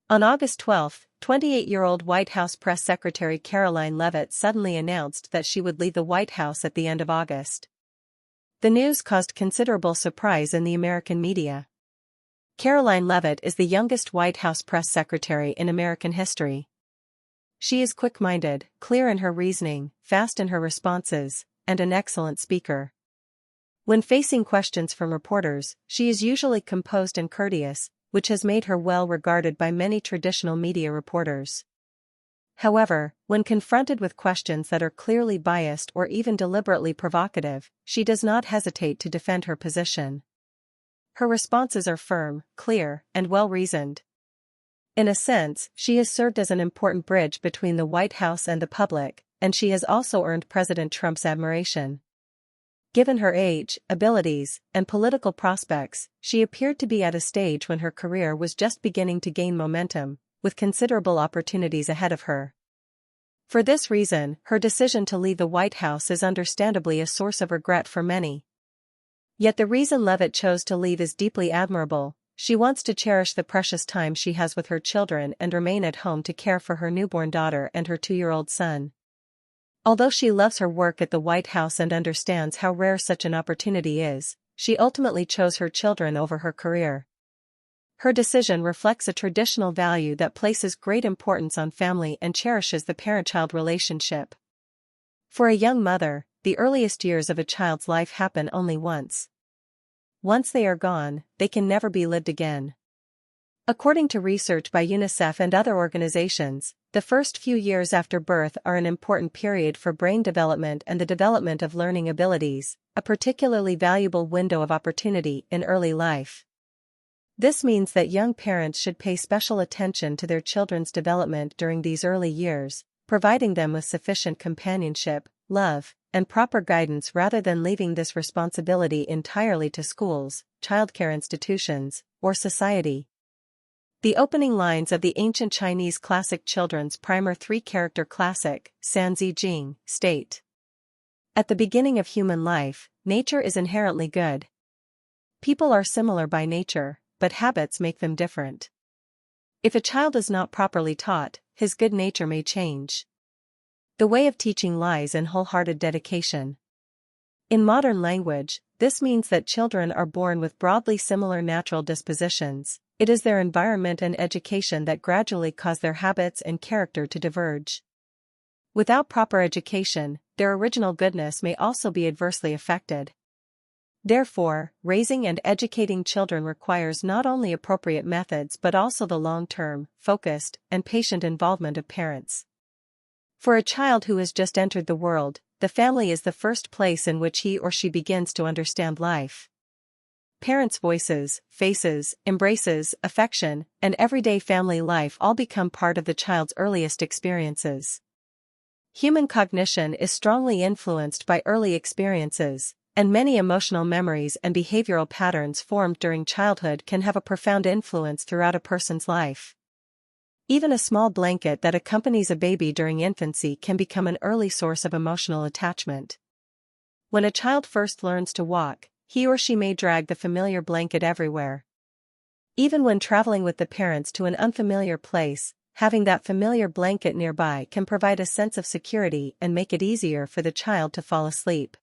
On August 12, 28-year-old White House Press Secretary Caroline Leavitt suddenly announced that she would leave the White House at the end of August. The news caused considerable surprise in the American media. Caroline Leavitt is the youngest White House press secretary in American history. She is quick-minded, clear in her reasoning, fast in her responses, and an excellent speaker. When facing questions from reporters, she is usually composed and courteous, which has made her well regarded by many traditional media reporters. However, when confronted with questions that are clearly biased or even deliberately provocative, she does not hesitate to defend her position. Her responses are firm, clear, and well-reasoned. In a sense, she has served as an important bridge between the White House and the public, and she has also earned President Trump's admiration. Given her age, abilities, and political prospects, she appeared to be at a stage when her career was just beginning to gain momentum, with considerable opportunities ahead of her. For this reason, her decision to leave the White House is understandably a source of regret for many. Yet the reason Leavitt chose to leave is deeply admirable. She wants to cherish the precious time she has with her children and remain at home to care for her newborn daughter and her 2-year-old son. Although she loves her work at the White House and understands how rare such an opportunity is, she ultimately chose her children over her career. Her decision reflects a traditional value that places great importance on family and cherishes the parent-child relationship. For a young mother, the earliest years of a child's life happen only once. Once they are gone, they can never be lived again. According to research by UNICEF and other organizations, the first few years after birth are an important period for brain development and the development of learning abilities, a particularly valuable window of opportunity in early life. This means that young parents should pay special attention to their children's development during these early years, providing them with sufficient companionship, love, and proper guidance rather than leaving this responsibility entirely to schools, childcare institutions, or society. The opening lines of the ancient Chinese classic children's primer 3-character classic, Sanzi Jing, state: "At the beginning of human life, nature is inherently good. People are similar by nature, but habits make them different. If a child is not properly taught, his good nature may change. The way of teaching lies in wholehearted dedication." In modern language, this means that children are born with broadly similar natural dispositions. It is their environment and education that gradually cause their habits and character to diverge. Without proper education, their original goodness may also be adversely affected. Therefore, raising and educating children requires not only appropriate methods but also the long-term, focused, and patient involvement of parents. For a child who has just entered the world, the family is the first place in which he or she begins to understand life. Parents' voices, faces, embraces, affection, and everyday family life all become part of the child's earliest experiences. Human cognition is strongly influenced by early experiences, and many emotional memories and behavioral patterns formed during childhood can have a profound influence throughout a person's life. Even a small blanket that accompanies a baby during infancy can become an early source of emotional attachment. When a child first learns to walk, he or she may drag the familiar blanket everywhere. Even when traveling with the parents to an unfamiliar place, having that familiar blanket nearby can provide a sense of security and make it easier for the child to fall asleep.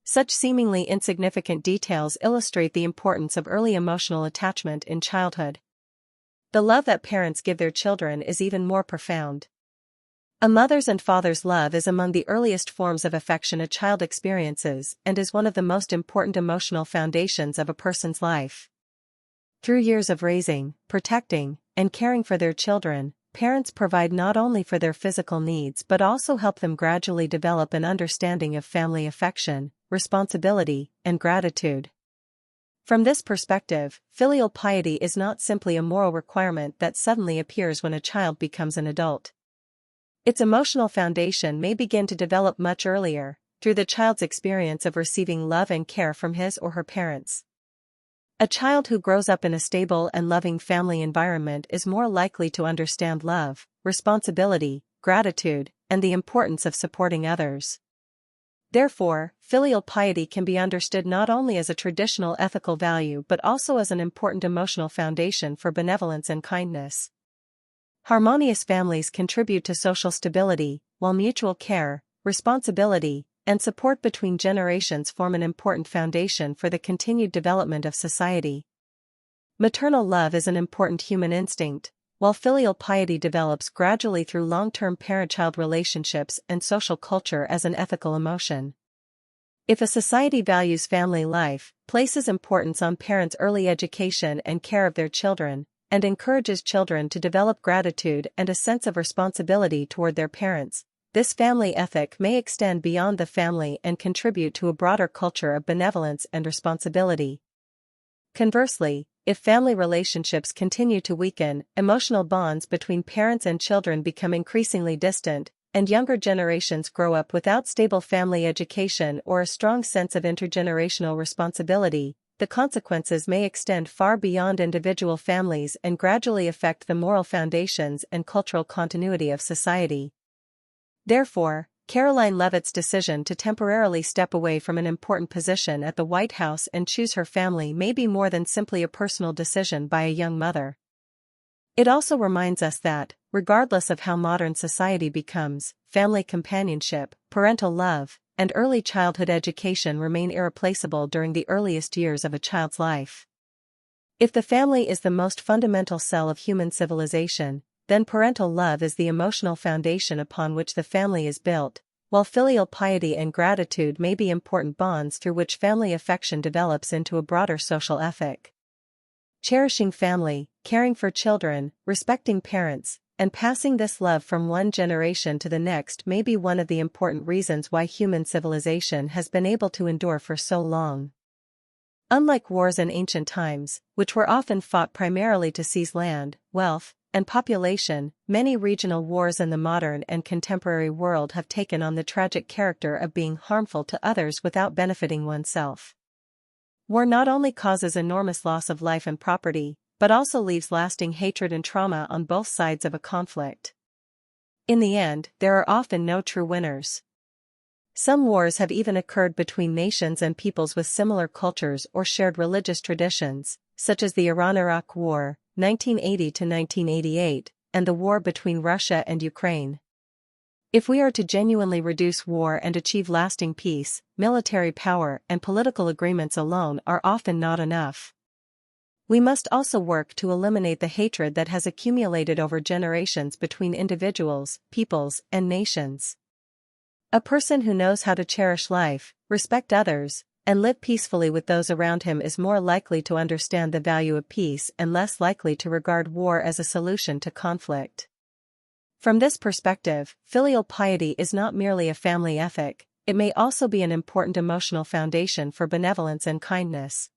Such seemingly insignificant details illustrate the importance of early emotional attachment in childhood. The love that parents give their children is even more profound. A mother's and father's love is among the earliest forms of affection a child experiences and is one of the most important emotional foundations of a person's life. Through years of raising, protecting, and caring for their children, parents provide not only for their physical needs but also help them gradually develop an understanding of family affection, responsibility, and gratitude. From this perspective, filial piety is not simply a moral requirement that suddenly appears when a child becomes an adult. Its emotional foundation may begin to develop much earlier, through the child's experience of receiving love and care from his or her parents. A child who grows up in a stable and loving family environment is more likely to understand love, responsibility, gratitude, and the importance of supporting others. Therefore, filial piety can be understood not only as a traditional ethical value but also as an important emotional foundation for benevolence and kindness. Harmonious families contribute to social stability, while mutual care, responsibility, and support between generations form an important foundation for the continued development of society. Maternal love is an important human instinct, while filial piety develops gradually through long-term parent-child relationships and social culture as an ethical emotion. If a society values family life, places importance on parents' early education and care of their children, and encourages children to develop gratitude and a sense of responsibility toward their parents, this family ethic may extend beyond the family and contribute to a broader culture of benevolence and responsibility. Conversely, if family relationships continue to weaken, emotional bonds between parents and children become increasingly distant, and younger generations grow up without stable family education or a strong sense of intergenerational responsibility, the consequences may extend far beyond individual families and gradually affect the moral foundations and cultural continuity of society. Therefore, Caroline Leavitt's decision to temporarily step away from an important position at the White House and choose her family may be more than simply a personal decision by a young mother. It also reminds us that, regardless of how modern society becomes, family companionship, parental love, and early childhood education remain irreplaceable during the earliest years of a child's life. If the family is the most fundamental cell of human civilization, then parental love is the emotional foundation upon which the family is built, while filial piety and gratitude may be important bonds through which family affection develops into a broader social ethic. Cherishing family, caring for children, respecting parents, and passing this love from one generation to the next may be one of the important reasons why human civilization has been able to endure for so long. Unlike wars in ancient times, which were often fought primarily to seize land, wealth, and population, many regional wars in the modern and contemporary world have taken on the tragic character of being harmful to others without benefiting oneself. War not only causes enormous loss of life and property, but also leaves lasting hatred and trauma on both sides of a conflict. In the end, there are often no true winners. Some wars have even occurred between nations and peoples with similar cultures or shared religious traditions, such as the Iran-Iraq War, 1980 to 1988, and the war between Russia and Ukraine. If we are to genuinely reduce war and achieve lasting peace, military power and political agreements alone are often not enough. We must also work to eliminate the hatred that has accumulated over generations between individuals, peoples, and nations. A person who knows how to cherish life, respect others, and live peacefully with those around him is more likely to understand the value of peace and less likely to regard war as a solution to conflict. From this perspective, filial piety is not merely a family ethic, it may also be an important emotional foundation for benevolence and kindness.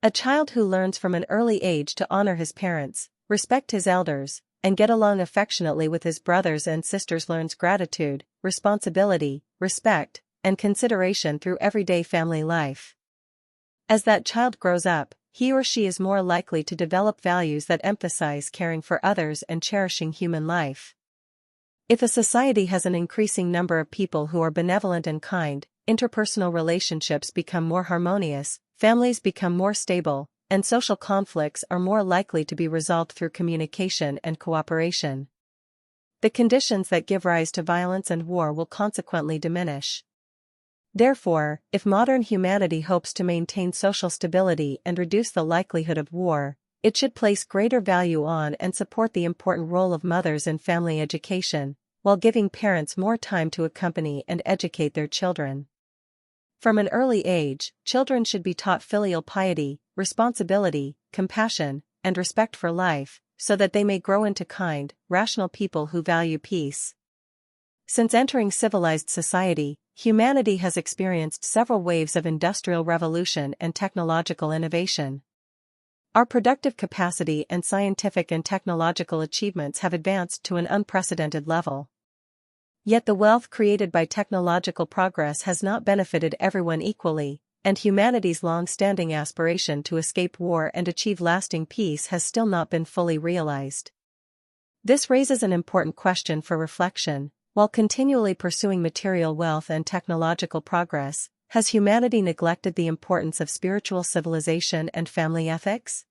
A child who learns from an early age to honor his parents, respect his elders, and get along affectionately with his brothers and sisters learns gratitude, responsibility, respect, and consideration through everyday family life. As that child grows up, he or she is more likely to develop values that emphasize caring for others and cherishing human life. If a society has an increasing number of people who are benevolent and kind, interpersonal relationships become more harmonious, families become more stable, and social conflicts are more likely to be resolved through communication and cooperation. The conditions that give rise to violence and war will consequently diminish. Therefore, if modern humanity hopes to maintain social stability and reduce the likelihood of war, it should place greater value on and support the important role of mothers in family education, while giving parents more time to accompany and educate their children. From an early age, children should be taught filial piety, responsibility, compassion, and respect for life, so that they may grow into kind, rational people who value peace. Since entering civilized society, humanity has experienced several waves of industrial revolution and technological innovation. Our productive capacity and scientific and technological achievements have advanced to an unprecedented level. Yet the wealth created by technological progress has not benefited everyone equally, and humanity's long-standing aspiration to escape war and achieve lasting peace has still not been fully realized. This raises an important question for reflection. While continually pursuing material wealth and technological progress, has humanity neglected the importance of spiritual civilization and family ethics?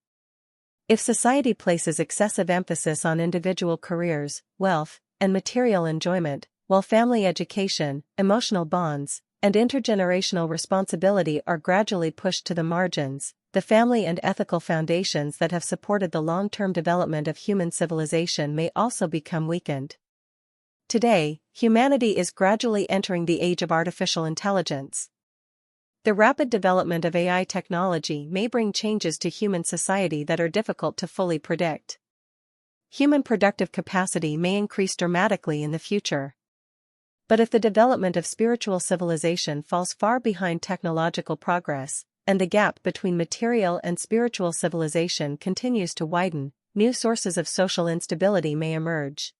If society places excessive emphasis on individual careers, wealth, and material enjoyment, while family education, emotional bonds, and intergenerational responsibility are gradually pushed to the margins, the family and ethical foundations that have supported the long-term development of human civilization may also become weakened. Today, humanity is gradually entering the age of artificial intelligence. The rapid development of AI technology may bring changes to human society that are difficult to fully predict. Human productive capacity may increase dramatically in the future. But if the development of spiritual civilization falls far behind technological progress, and the gap between material and spiritual civilization continues to widen, new sources of social instability may emerge.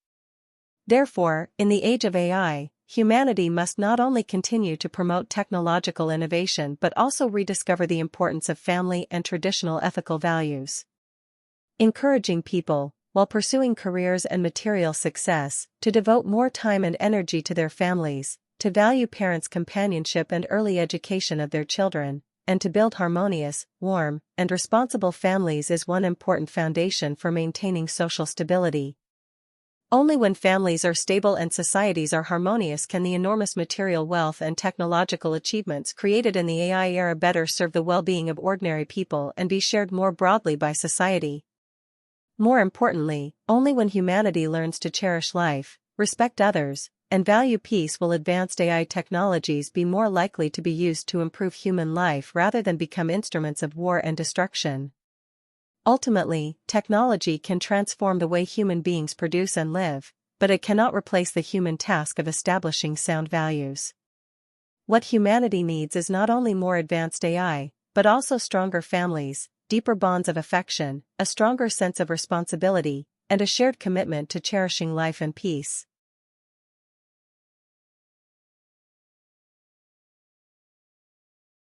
Therefore, in the age of AI, humanity must not only continue to promote technological innovation but also rediscover the importance of family and traditional ethical values. Encouraging people, while pursuing careers and material success, to devote more time and energy to their families, to value parents' companionship and early education of their children, and to build harmonious, warm, and responsible families is one important foundation for maintaining social stability. Only when families are stable and societies are harmonious can the enormous material wealth and technological achievements created in the AI era better serve the well-being of ordinary people and be shared more broadly by society. More importantly, only when humanity learns to cherish life, respect others, and value peace will advanced AI technologies be more likely to be used to improve human life rather than become instruments of war and destruction. Ultimately, technology can transform the way human beings produce and live, but it cannot replace the human task of establishing sound values. What humanity needs is not only more advanced AI, but also stronger families, deeper bonds of affection, a stronger sense of responsibility, and a shared commitment to cherishing life and peace.